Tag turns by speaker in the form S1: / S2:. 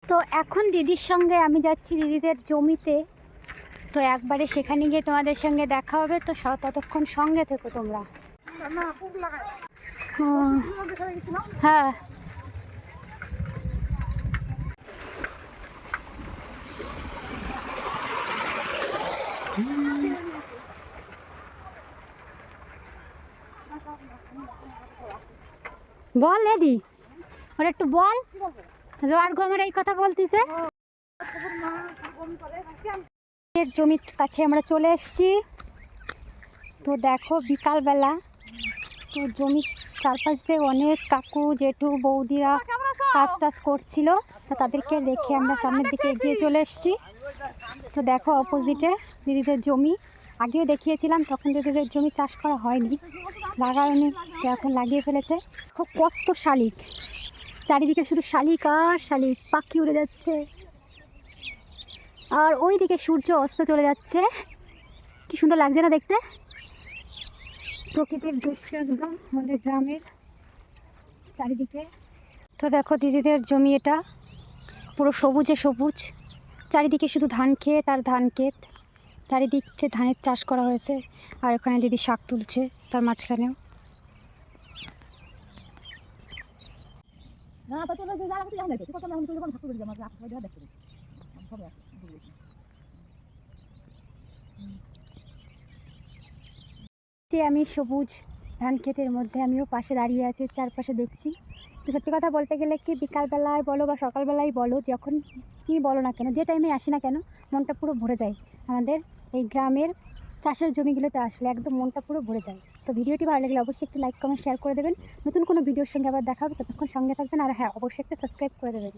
S1: তো এখন দিদির সঙ্গে আমি যাচ্ছি দিদিদের জমিতে। তো একবারে সেখানে গিয়ে তোমাদের সঙ্গে দেখা হবে। তো ততক্ষণ সঙ্গে থেকো তোমরা। হ্যাঁ, বল এদি, ওর একটু বল। আর আমার এই কথা বলতেছে। জমির কাছে আমরা চলে এসেছি। তো দেখো বিকালবেলা, তো জমির চারপাশ দিয়ে অনেক কাকু জেঠু বৌদিরা কাজ টাজ করছিল। তো তাদেরকে দেখে আমরা সামনের দিকে এগিয়ে চলে এসেছি। তো দেখো অপোজিটে দিদিদের জমি। আগেও দেখিয়েছিলাম, তখন দিদিদের জমি চাষ করা হয়নি, লাগায়নি, তো এখন লাগিয়ে ফেলেছে। কত শালিক, চারিদিকে শুধু শালিক আর শালিক, পাখি উড়ে যাচ্ছে। আর ওই দিকে সূর্য অস্ত চলে যাচ্ছে। কি সুন্দর লাগছে না দেখতে, প্রকৃতির দৃশ্য একদম আমাদের গ্রামের চারিদিকে। তো দেখো দিদিদের জমি, এটা পুরো সবুজে সবুজ, চারিদিকে শুধু ধান ক্ষেত আর ধান ক্ষেত, চারিদিক থেকে ধানের চাষ করা হয়েছে। আর ওখানে দিদি শাক তুলছে তার মাঝখানেও। আমি সবুজ ধান ক্ষেতের মধ্যে আমিও পাশে দাঁড়িয়ে আছি, চারপাশে দেখছি। তো সত্যি কথা বলতে গেলে কি, বিকালবেলায় বলো বা সকালবেলায় বলো, যখন কি বলো না কেন, যে টাইমে আসি না কেন, মনটা পুরো ভরে যায়। আমাদের এই গ্রামের চাষের জমিগুলোতে আসলে একদম মনটা পুরো ভরে যায়। তো ভিডিওটি ভালো লাগলে অবশ্যই একটি লাইক কমেন্ট শেয়ার করে দেবেন। নতুন কোনো ভিডিওর সঙ্গে আবার দেখা হবে, ততক্ষণ সঙ্গে থাকবেন। আর হ্যাঁ, অবশ্যই একটা সাবস্ক্রাইব করে দেবেন।